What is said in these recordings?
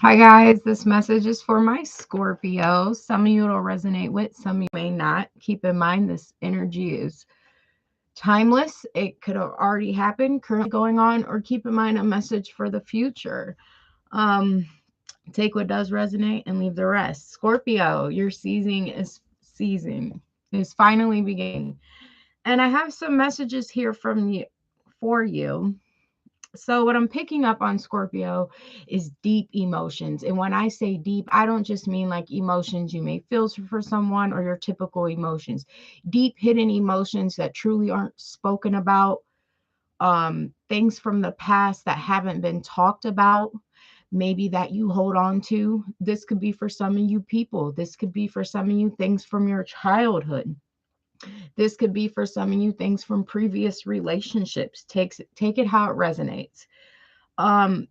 Hi guys, this message is for my Scorpio. Some of you it'll resonate with, some of you may not. Keep in mind this energy is timeless. It could have already happened, currently going on, or keep in mind a message for the future. Um, Take what does resonate and leave the rest. Scorpio, your season is finally beginning. And I have some messages here from you for you. So, what I'm picking up on Scorpio is deep emotions. And when I say deep, I don't just mean like emotions you may feel for someone or your typical emotions. Deep hidden emotions that truly aren't spoken about, things from the past that haven't been talked about, maybe that you hold on to. This could be for some of you people, this could be for some of you things from your childhood. This could be for some of you things from previous relationships. Take it how it resonates. Um,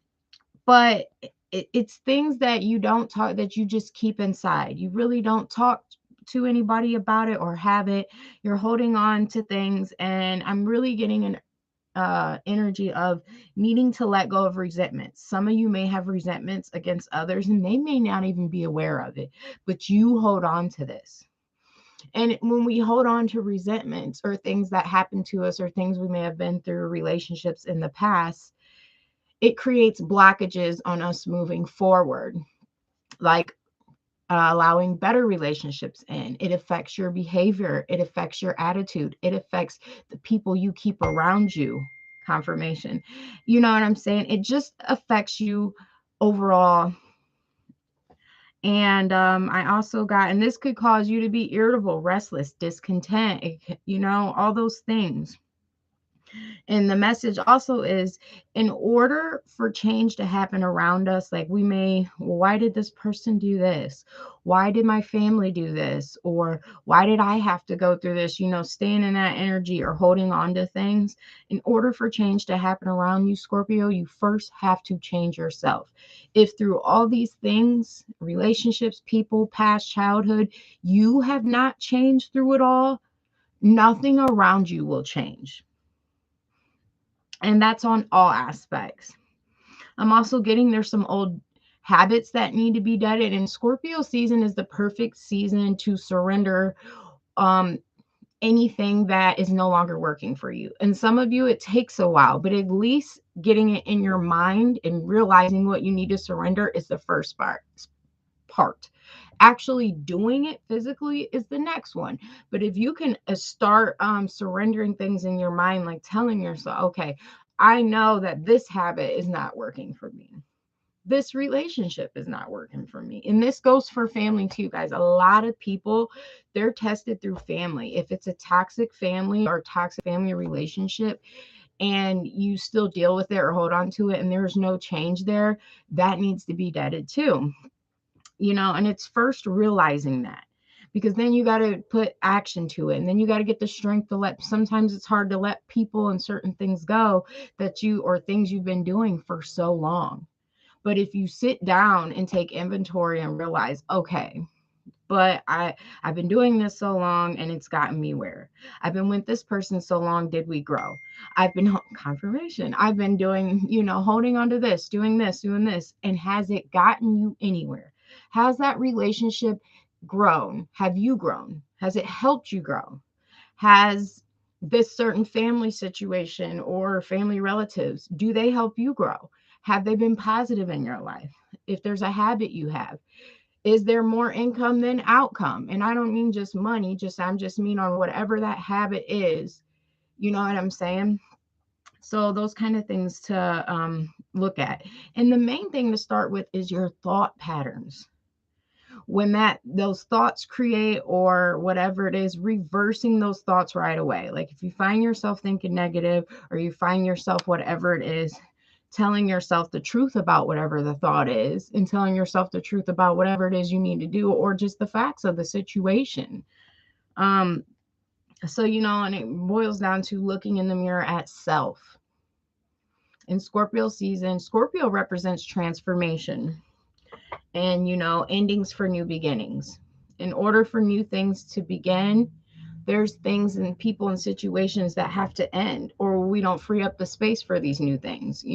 but it's things that you don't talk, that you just keep inside. You really don't talk to anybody about it or have it. You're holding on to things, and I'm really getting an energy of needing to let go of resentments. Some of you may have resentments against others, and they may not even be aware of it, but you hold on to this. And when we hold on to resentments or things that happen to us or things we may have been through relationships in the past, it creates blockages on us moving forward, like allowing better relationships in. It affects your behavior, it affects your attitude, it affects the people you keep around you. Confirmation. You know what I'm saying? It just affects you overall. And I also got, and this could cause you to be irritable, restless, discontent, all those things. And the message also is, in order for change to happen around us, like we may, well, why did this person do this? Why did my family do this? Or why did I have to go through this? Staying in that energy or holding on to things. In order for change to happen around you, Scorpio, you first have to change yourself. If through all these things, relationships, people, past childhood, you have not changed through it all, nothing around you will change. And that's on all aspects. I'm also getting there's some old habits that need to be deaded. And Scorpio season is the perfect season to surrender um, anything that is no longer working for you. And some of you, it takes a while, but at least getting it in your mind and realizing what you need to surrender is the first part. Actually doing it physically is the next one. But if you can start surrendering things in your mind, like telling yourself, okay, I know that this habit is not working for me, this relationship is not working for me. And this goes for family too, guys. A lot of people, they're tested through family. If it's a toxic family or toxic family relationship and you still deal with it or hold on to it and there's no change there, that needs to be deaded too. And it's first realizing that, because then you got to put action to it, and then you got to get the strength to let, sometimes it's hard to let people and certain things go that you, or things you've been doing for so long. But if you sit down and take inventory and realize, okay, but I've been doing this so long and it's gotten me where? I've been with this person so long, did we grow? I've been confirmation. I've been doing, holding on to this, doing this, and has it gotten you anywhere? Has that relationship grown? Have you grown? Has it helped you grow? Has this certain family situation or family relatives, do they help you grow? Have they been positive in your life? If there's a habit you have, is there more income than outcome? And I don't mean just money, I'm just mean on whatever that habit is. You know what I'm saying? So those kind of things to look at. And the main thing to start with is your thought patterns. When that those thoughts create or whatever it is, reversing those thoughts right away. Like if you find yourself thinking negative, or you find yourself whatever it is, telling yourself the truth about whatever the thought is, and telling yourself the truth about whatever it is you need to do, or just the facts of the situation. um and it boils down to looking in the mirror at self. In Scorpio season, Scorpio represents transformation and endings for new beginnings. In order for new things to begin, There's things and people and situations that have to end, or we don't free up the space for these new things.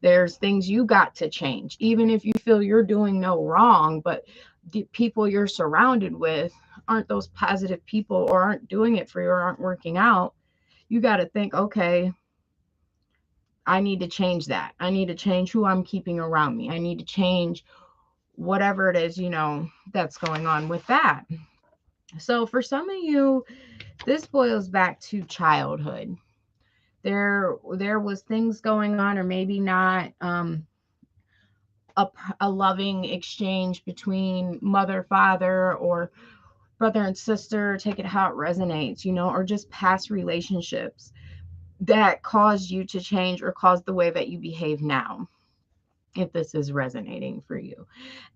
There's things you got to change, even if you feel you're doing no wrong, but the people you're surrounded with aren't those positive people, or aren't doing it for you, or aren't working out. You got to think, okay, I need to change that. I need to change who I'm keeping around me. I need to change whatever it is, that's going on with that. So for some of you, this boils back to childhood. There was things going on, or maybe not, a loving exchange between mother, father, or brother and sister, take it how it resonates, or just past relationships that caused you to change, or caused the way that you behave now, if this is resonating for you.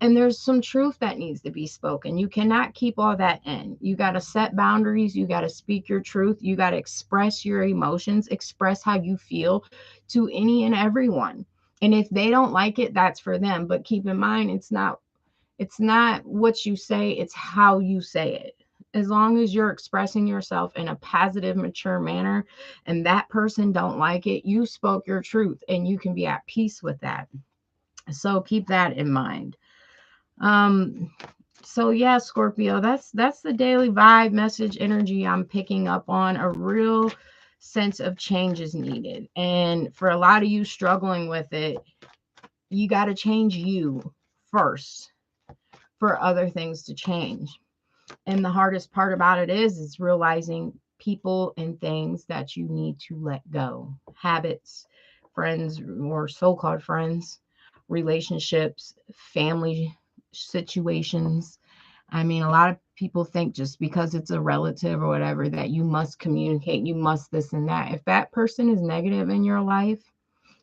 And there's some truth that needs to be spoken. You cannot keep all that in. You got to set boundaries. You got to speak your truth. You got to express your emotions, express how you feel to any and everyone. And if they don't like it, that's for them. But keep in mind, it's not what you say, it's how you say it. As long as you're expressing yourself in a positive, mature manner, and that person don't like it, you spoke your truth, and you can be at peace with that. So keep that in mind. Um, so yeah, Scorpio, that's the daily vibe, message, energy I'm picking up on. A real sense of change is needed. And for a lot of you struggling with it, you got to change you first for other things to change. And the hardest part about it is realizing people and things that you need to let go. Habits, friends, or so-called friends, relationships, family situations. I mean, a lot of people think just because it's a relative or whatever that you must communicate, you must this and that. If that person is negative in your life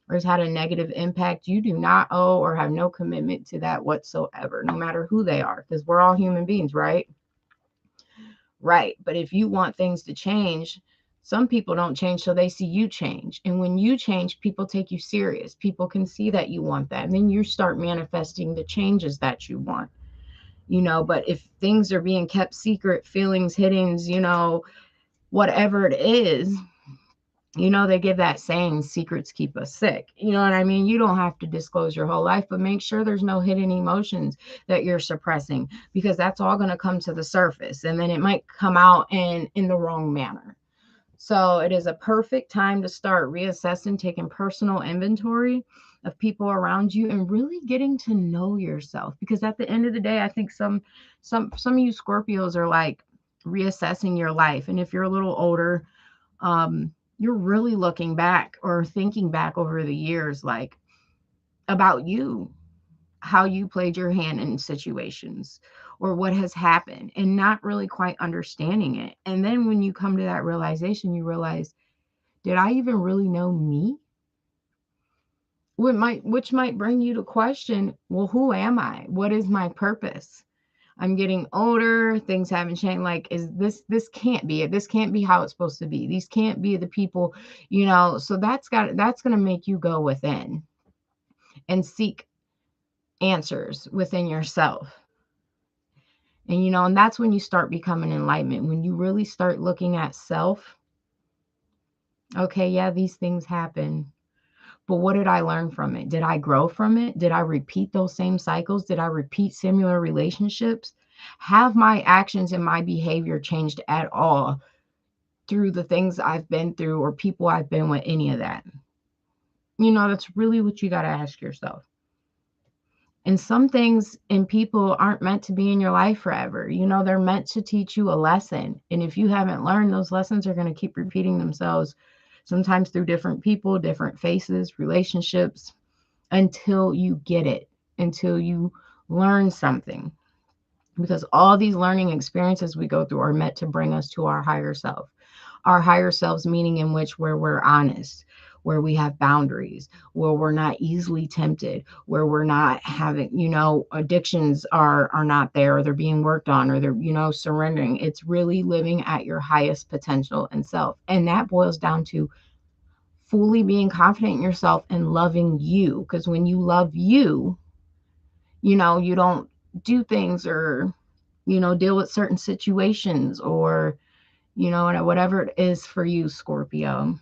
or has had a negative impact, you do not owe or have no commitment to that whatsoever, no matter who they are, because we're all human beings, right? Right. But if you want things to change, some people don't change till they see you change. And when you change, people take you serious. People can see that you want that. And then you start manifesting the changes that you want. But if things are being kept secret, feelings, hiddens, whatever it is, they give that saying, secrets keep us sick. You know what I mean? You don't have to disclose your whole life, but make sure there's no hidden emotions that you're suppressing, because that's all going to come to the surface, and then it might come out in the wrong manner. So it is a perfect time to start reassessing, taking personal inventory of people around you, and really getting to know yourself. Because at the end of the day, I think some of you Scorpios are like reassessing your life. And if you're a little older, you're really looking back or thinking back over the years, like about you, how you played your hand in situations, or what has happened, and not really quite understanding it. And then when you come to that realization, you realize, did I even really know me? Which might bring you to question, well, who am I? What is my purpose? I'm getting older, things haven't changed. Like, is this can't be it. This can't be how it's supposed to be. These can't be the people, so that's going to make you go within and seek answers within yourself. And that's when you start becoming enlightenment, when you really start looking at self. Okay, yeah, these things happen, but what did I learn from it? Did I grow from it? Did I repeat those same cycles? Did I repeat similar relationships? Have my actions and my behavior changed at all through the things I've been through, or people I've been with, any of that? That's really what you got to ask yourself. And some things and people aren't meant to be in your life forever. They're meant to teach you a lesson. And if you haven't learned, those lessons are going to keep repeating themselves, sometimes through different people, different faces, relationships, until you get it, until you learn something. Because all these learning experiences we go through are meant to bring us to our higher self. Our higher selves, meaning in which where we're honest, where we have boundaries, where we're not easily tempted, where we're not having, addictions are not there, or they're being worked on, or they're, surrendering. It's really living at your highest potential and self. And that boils down to fully being confident in yourself and loving you. Because when you love you, you don't do things or, deal with certain situations, or, and whatever it is for you, Scorpio.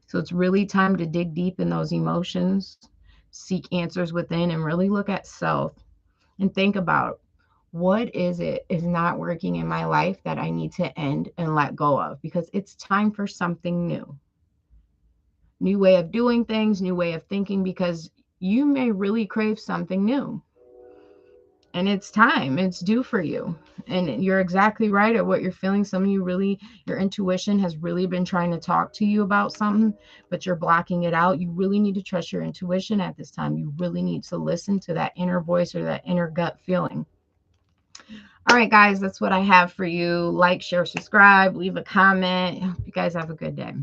So it's really time to dig deep in those emotions, seek answers within, and really look at self and think about what is not working in my life that I need to end and let go of, because it's time for something new. New way of doing things, new way of thinking, because you may really crave something new. And it's time, it's due for you. And you're exactly right at what you're feeling. Some of you really, your intuition has really been trying to talk to you about something, but you're blocking it out. You really need to trust your intuition at this time. You really need to listen to that inner voice or that inner gut feeling. All right, guys, that's what I have for you. Like, share, subscribe, leave a comment. I hope you guys have a good day.